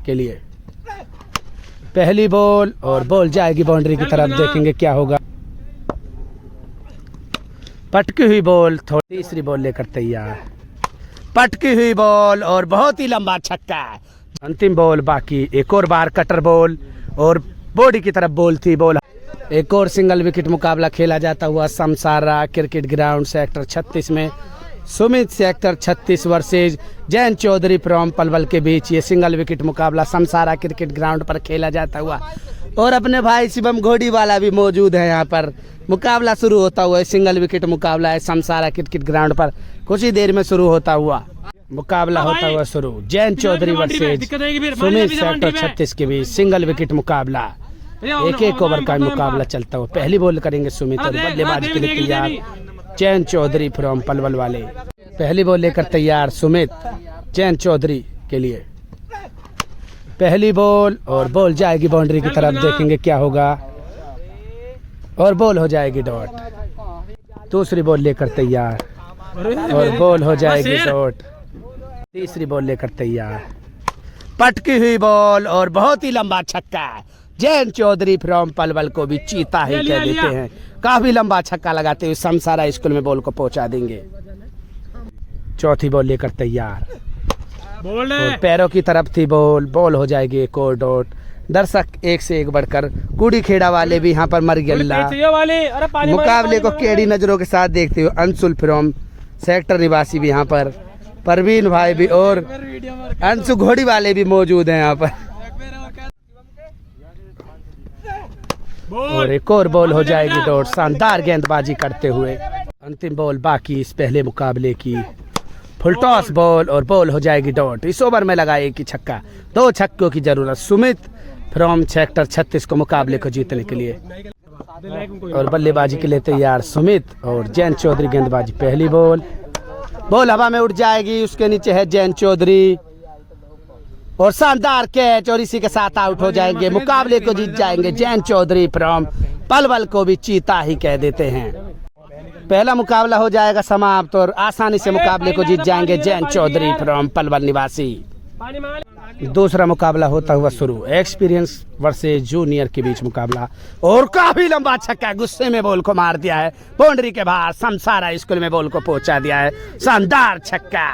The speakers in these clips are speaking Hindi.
के लिए। पहली बॉल और बॉल जाएगी बाउंड्री की तरफ, देखेंगे क्या होगा। पटकी हुई बॉल, तीसरी बॉल लेकर तैयार। पटकी हुई बॉल और बहुत ही लंबा छक्का। अंतिम बॉल बाकी, एक और बार कटर बॉल और बॉडी की तरफ बॉल थी। बॉल एक और सिंगल विकेट मुकाबला खेला जाता हुआ समसारा क्रिकेट ग्राउंड सेक्टर 36 में Sumit sector 36 versus Jain Chaudhary from Palwal के बीच ये सिंगल विकेट मुकाबला समसारा क्रिकेट ग्राउंड पर खेला जाता हुआ। और अपने भाई शिवम घोड़ी वाला भी मौजूद है यहाँ पर। मुकाबला शुरू होता हुआ सिंगल विकेट मुकाबला है समसारा क्रिकेट ग्राउंड पर, कुछ ही देर में शुरू होता हुआ मुकाबला होता हुआ शुरू। जैन चौधरी वर्सेज सुमित सेक्टर 36 के बीच सिंगल विकेट मुकाबला, एक ओवर का मुकाबला चलता हुआ। पहली बॉल करेंगे सुमित और बल्लेबाजी के लिए तैयार जैन चौधरी फ्रॉम पलवल वाले। पहली बॉल लेकर तैयार सुमित जैन चौधरी के लिए। पहली बॉल और बॉल जाएगी बाउंड्री की तरफ, देखेंगे क्या होगा और बॉल हो जाएगी डॉट। दूसरी बॉल लेकर तैयार और बॉल हो जाएगी डॉट। तीसरी बॉल लेकर तैयार। पटकी हुई बॉल और बहुत ही लंबा छक्का। जैन चौधरी फ्रॉम पलवल को भी चीता ही कह देते हैं। काफी लंबा छक्का लगाते हुए समसारा स्कूल में बॉल को पहुंचा देंगे। चौथी बॉल लेकर तैयार और पैरों की तरफ थी बॉल, बॉल हो जाएगी एक और डॉट। दर्शक एक से एक बढ़कर कुड़ी खेड़ा वाले भी यहाँ पर मर गया। मुकाबले को केड़ी नजरों के साथ देखते हुए अंशुल फ्रॉम सेक्टर निवासी भी यहाँ पर, परवीन भाई भी और अंशु घोड़ी वाले भी मौजूद हैं यहाँ पर। और एक और बॉल हो जाएगी डॉट, शानदार गेंदबाजी करते हुए। अंतिम बॉल बाकी इस पहले मुकाबले की, फुल टॉस बॉल और बॉल हो जाएगी डॉट। इस ओवर में लगा एक ही छक्का, 2 छक्कों की जरूरत सुमित फ्रॉम सेक्टर 36 को मुकाबले को जीतने के लिए। और बल्लेबाजी के लिए तैयार सुमित और जैन चौधरी गेंदबाजी। पहली बॉल, बॉल हवा में उड़ जाएगी, उसके नीचे है जैन चौधरी और शानदार कैच और इसी के साथ आउट हो जाएंगे। मुकाबले को जीत जाएंगे जैन चौधरी फ्रॉम पलवल को भी चीता ही कह देते हैं। पहला मुकाबला हो जाएगा समाप्त और आसानी से मुकाबले को जीत जाएंगे जैन चौधरी फ्रॉम पलवल निवासी। दूसरा मुकाबला होता हुआ शुरू, एक्सपीरियंस वर्सेस जूनियर के बीच मुकाबला और काफी लंबा छक्का, गुस्से में बॉल को मार दिया है बाउंड्री के बाहर, समसारा स्कूल में बॉल को पहुंचा दिया है। शानदार छक्का,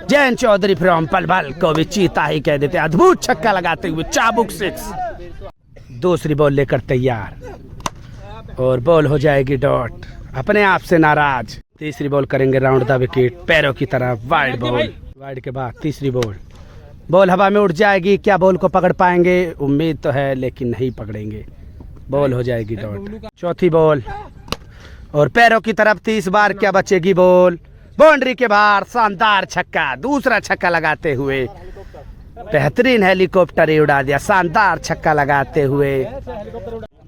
जैन चौधरी फ्रॉम पलवल को भी चीता ही कह देते हैं। अद्भुत छक्का लगाते हुए चाबुक 6। दूसरी बॉल लेकर तैयार और बॉल हो जाएगी डॉट, अपने आप से नाराज। तीसरी बॉल करेंगे राउंड द विकेट, पैरों की तरफ वाइड बॉल। वाइड के बाद तीसरी बॉल, बॉल हवा में उड़ जाएगी। क्या बॉल को पकड़ पाएंगे? उम्मीद तो है लेकिन नहीं पकड़ेंगे, बॉल हो जाएगी डॉट। चौथी बॉल और पैरों की तरफ 30 बार, क्या बचेगी बॉल बाउंड्री के बाहर। शानदार छक्का, दूसरा छक्का लगाते हुए बेहतरीन हेलीकॉप्टर ही उड़ा दिया। शानदार छक्का लगाते हुए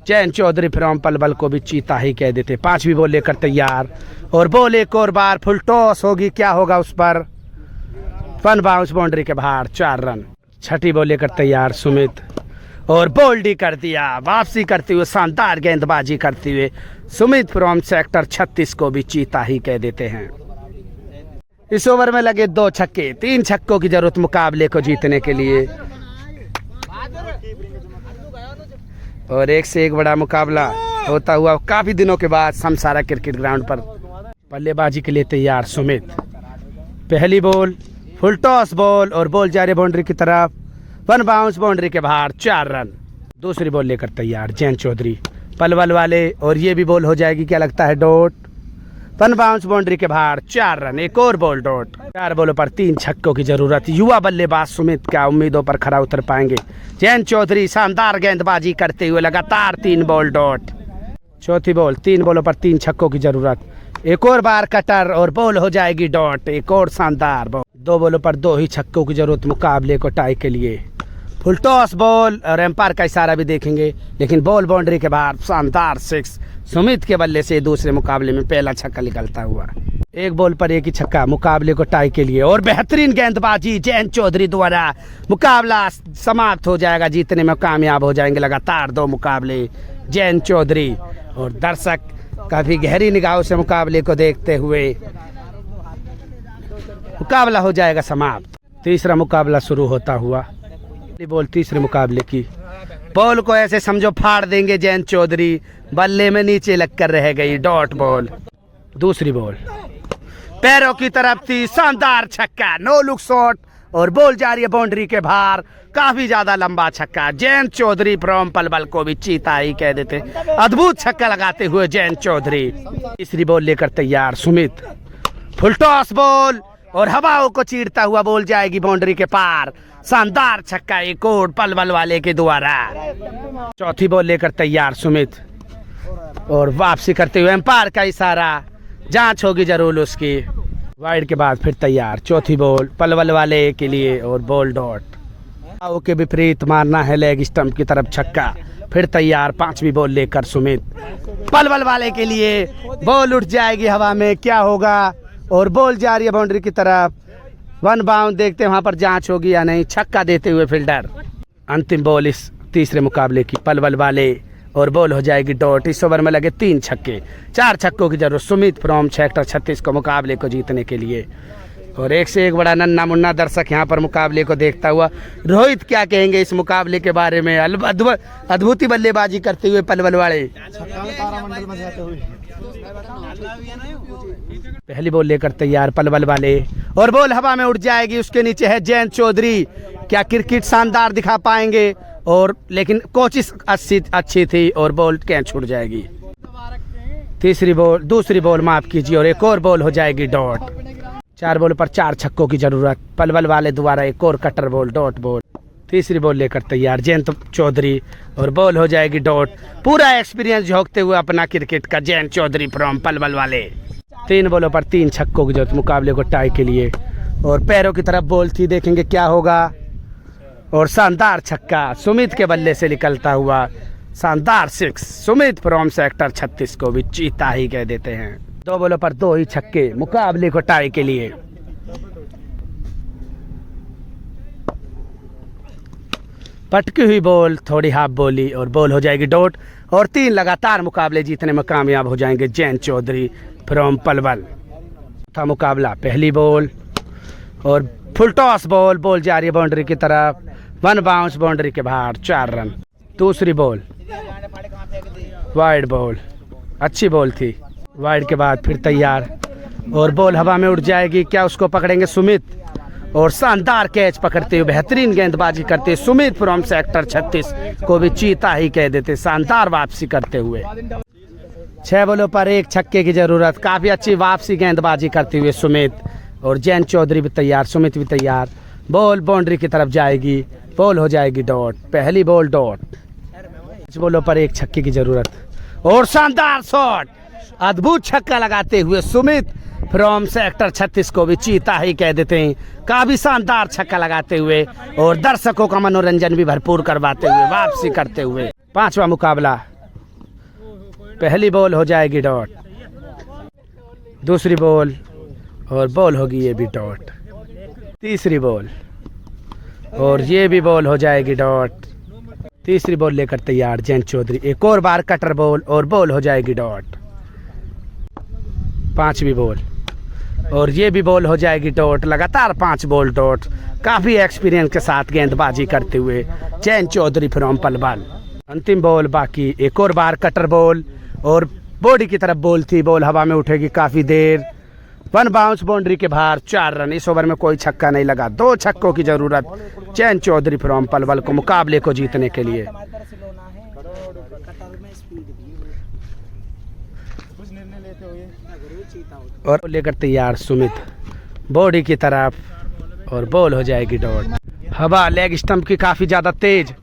जैन चौधरी फ्रॉम पलवल को भी चीता ही कह देते। पांचवी बॉल लेकर तैयार और बॉल एक और बार, फुल टॉस होगी, क्या होगा उस पर? फन बाउंस बाउंड्री के बाहर, 4 रन। छठी बॉल लेकर तैयार सुमित और बोल्डी कर दिया, वापसी करते हुए शानदार गेंदबाजी करते हुए सुमित फ्रॉम सेक्टर 36 को भी चीता ही कह देते हैं। इस ओवर में लगे 2 छक्के, 3 छक्कों की जरूरत मुकाबले को जीतने के लिए। और एक से एक बड़ा मुकाबला होता हुआ काफी दिनों के बाद समसारा क्रिकेट ग्राउंड पर। बल्लेबाजी के लिए तैयार सुमित। पहली बॉल, फुल टॉस बॉल और बॉल जा रही बाउंड्री की तरफ, वन बाउंस बाउंड्री के बाहर, 4 रन। दूसरी बॉल लेकर तैयार जैन चौधरी पलवल वाले और ये भी बॉल हो जाएगी, क्या लगता है डॉट। वन बाउंस बाउंड्री के बाहर, 4 रन। एक और बॉल डॉट। 4 बॉलों पर 3 छक्कों की जरूरत। युवा बल्लेबाज सुमित क्या उम्मीदों पर खरा उतर पाएंगे? जैन चौधरी शानदार गेंदबाजी करते हुए लगातार 3 बॉल डॉट। चौथी बॉल, 3 बॉलों पर 3 छक्कों की जरूरत। एक और बार कटर और बॉल हो जाएगी डॉट। एक और शानदार बॉल। 2 बॉलों पर 2 ही छक्कों की जरूरत मुकाबले को टाई के लिए। फुल टॉस बॉल और एम्पायर का इशारा भी देखेंगे, लेकिन बॉल बाउंड्री के बाहर, शानदार 6। सुमित के बल्ले से दूसरे मुकाबले में पहला छक्का निकलता हुआ। एक बॉल पर एक ही छक्का मुकाबले को टाई के लिए और बेहतरीन गेंदबाजी जैन चौधरी द्वारा मुकाबला समाप्त हो जाएगा, जीतने में कामयाब हो जाएंगे। लगातार 2 मुकाबले जैन चौधरी और दर्शक काफी गहरी निगाहों से मुकाबले को देखते हुए मुकाबला हो जाएगा समाप्त। तीसरा मुकाबला शुरू होता हुआ बॉल तीसरे मुकाबले की। बॉल को ऐसे समझो फाड़ देंगे जयंत चौधरी, बल्ले में नीचे लगकर रह गई, डॉट बॉल। दूसरी बॉल पैरों की तरफ थी, शानदार छक्का, नो लुक शॉट और बॉल जा रही है बाउंड्री के बाहर, काफी ज्यादा लंबा छक्का। जयंत चौधरी फ्रॉम पलवल को भी चीता ही कह देते, अद्भुत छक्का लगाते हुए जयंत चौधरी। तीसरी बॉल लेकर तैयार सुमित, फुल टॉस बॉल और हवाओं को चीरता हुआ बॉल जाएगी बाउंड्री के पार, शानदार छक्का एक और पलवल वाले के द्वारा। चौथी बॉल लेकर तैयार सुमित और वापसी करते हुए एम्पायर का इशारा, जांच होगी जरूर उसकी। वाइड के बाद फिर तैयार चौथी बॉल पलवल वाले के लिए और बॉल डॉट। हवाओं के विपरीत मारना है लेग स्टंप की तरफ छक्का। फिर तैयार पांचवी बॉल लेकर सुमित, पलवल वाले के लिए बॉल उठ जाएगी हवा में, क्या होगा और बॉल जा रही है बाउंड्री की तरफ, वन बाउंड, देखते हैं वहां पर जांच होगी या नहीं, छक्का देते हुए फील्डर। अंतिम बॉल इस तीसरे मुकाबले की, पलवल वाले और बॉल हो जाएगी डॉट। इस ओवर में लगे 3 छक्के, 4 छक्कों की जरूरत सुमित फ्रॉम सेक्टर 36 को मुकाबले को जीतने के लिए। और एक से एक बड़ा नन्ना मुन्ना दर्शक यहाँ पर मुकाबले को देखता हुआ। रोहित क्या कहेंगे इस मुकाबले के बारे में? अद्भुत बल्लेबाजी करते हुए पलवल वाले। पहली बॉल लेकर तैयार पलवल वाले और बॉल हवा में उड़ जाएगी, उसके नीचे है जयंत चौधरी। क्या क्रिकेट शानदार दिखा पाएंगे? और लेकिन कोशिश अच्छी थी और बॉल कैच छूट जाएगी। दूसरी बॉल माफ कीजिए और एक और बॉल हो जाएगी डॉट। 4 बॉल पर 4 छक्कों की जरूरत, पलवल वाले द्वारा एक और कटर बॉल, डॉट बॉल। तीसरी बॉल लेकर तैयार जयंत चौधरी और बॉल हो जाएगी डॉट। पूरा एक्सपीरियंस झोंकते हुए अपना क्रिकेट का जयंत चौधरी फ्रॉम पलवल वाले। 3 बॉलों पर 3 छक्कों की जरूरत मुकाबले को टाई के लिए। और पैरों की तरफ बॉल थी, देखेंगे क्या होगा। और शानदार छक्का सुमित के बल्ले से निकलता हुआ, शानदार 6। सुमित फ्रॉम सेक्टर 36 को भी चीता ही कह देते हैं। 2 बॉलों पर 2 ही छक्के मुकाबले को टाई के लिए। पटकी हुई बॉल थोड़ी हाफ बोली और बॉल हो जाएगी डॉट। और 3 लगातार मुकाबले जीतने में कामयाब हो जाएंगे जयंत चौधरी फ्रॉम पलवल। था मुकाबला, पहली बॉल और फुल टॉस बॉल, बॉल जा रही है बाउंड्री की तरफ, वन बाउंस बाउंड्री के बाहर, 4 रन। दूसरी बॉल वाइड बॉल, अच्छी बॉल थी। वाइड के बाद फिर तैयार और बॉल हवा में उड़ जाएगी, क्या उसको पकड़ेंगे सुमित? और शानदार कैच पकड़ते हुए बेहतरीन गेंदबाजी करते सुमित फ्रॉम सेक्टर 36 को भी चीता ही कह देते, शानदार वापसी करते हुए। 6 बॉलों पर 1 छक्के की जरूरत, काफी अच्छी वापसी गेंदबाजी करते हुए सुमित। और जयंत चौधरी भी तैयार, सुमित भी तैयार। बॉल बाउंड्री की तरफ जाएगी, बॉल हो जाएगी डॉट। पहली बॉल डॉट। 5 बॉलों पर 1 छक्के की जरूरत और शानदार शॉट, अद्भुत छक्का लगाते हुए सुमित फ्रॉम सेक्टर 36 को भी चीता ही कह देते हैं, काफी शानदार छक्का लगाते हुए और दर्शकों का मनोरंजन भी भरपूर करवाते हुए वापसी करते हुए। 5वां मुकाबला, पहली बॉल हो जाएगी डॉट, दूसरी बॉल और बॉल होगी ये भी डॉट। तीसरी बॉल और ये भी बॉल हो जाएगी डॉट। तीसरी बॉल लेकर तैयार जयंत चौधरी, एक और बार कटर बॉल और बॉल हो जाएगी डॉट। 5वीं बॉल और ये भी बॉल हो जाएगी डॉट। लगातार 5 बॉल डॉट, काफी एक्सपीरियंस के साथ गेंदबाजी करते हुए जयंत चौधरी फ्रॉम पलवल। अंतिम बॉल बाकी, एक और बार कटर बॉल और बॉडी की तरफ बॉल थी, बॉल हवा में उठेगी काफी देर, वन बाउंस बाउंड्री के बाहर, 4 रन। इस ओवर में कोई छक्का नहीं लगा, 2 छक्कों की जरूरत जयंत चौधरी फ्रॉम पलवल को मुकाबले को जीतने के लिए। और लेकर तैयार सुमित, बॉडी की तरफ और बॉल हो जाएगी डॉट। हवा लेग स्टंप की काफी ज्यादा तेज,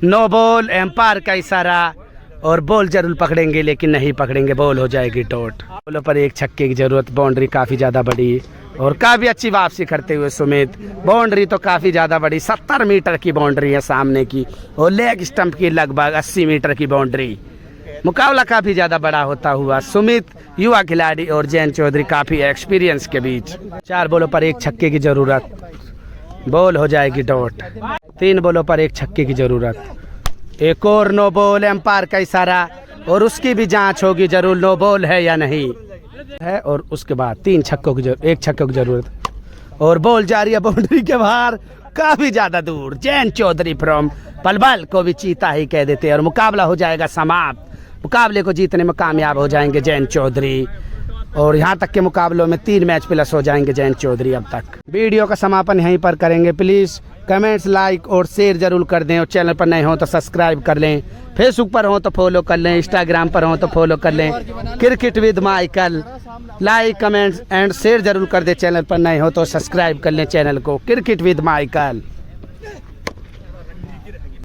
नो बॉल, एम्पायर का इशारा और बॉल जरूर पकड़ेंगे लेकिन नहीं पकड़ेंगे, बॉल हो जाएगी डॉट। बॉलों पर 1 छक्के की जरूरत, बाउंड्री काफी ज्यादा बड़ी और काफी अच्छी वापसी करते हुए सुमित। बाउंड्री तो काफी ज्यादा बड़ी, 70 मीटर की बाउंड्री है सामने की और लेग स्टंप की लगभग 80 मीटर की बाउंड्री। मुकाबला काफी ज्यादा बड़ा होता हुआ सुमित युवा खिलाड़ी और जयंत चौधरी काफी एक्सपीरियंस के बीच। 4 बॉलों पर 1 छक्के की जरूरत, बॉल हो जाएगी डॉट। 3 बॉलों पर 1 छक्के की जरूरत, एक और नो बॉल, एम्पायर का इशारा और उसकी भी जांच होगी जरूर, नो बॉल है या नहीं है। और उसके बाद 3 छक्कों की 1 छक्कों की जरूरत और बॉल जा रही है बाउंड्री के बाहर काफी ज्यादा दूर। जैन चौधरी फ्रॉम पलवल को भी चीता ही कह देते हैं और मुकाबला हो जाएगा समाप्त। मुकाबले को जीतने में कामयाब हो जाएंगे जैन चौधरी और यहाँ तक के मुकाबलों में 3 मैच प्लस हो जाएंगे जैन चौधरी अब तक। वीडियो का समापन यहीं पर करेंगे। प्लीज़ कमेंट्स, लाइक और शेयर जरूर कर दें और चैनल पर नए हो तो सब्सक्राइब कर लें। फेसबुक पर हो तो फॉलो कर लें, इंस्टाग्राम पर हो तो फॉलो कर लें। Cricket with Michael like, comments and share जरूर कर दें। चैनल पर नए हो तो सब्सक्राइब कर लें चैनल को। Cricket with Michael.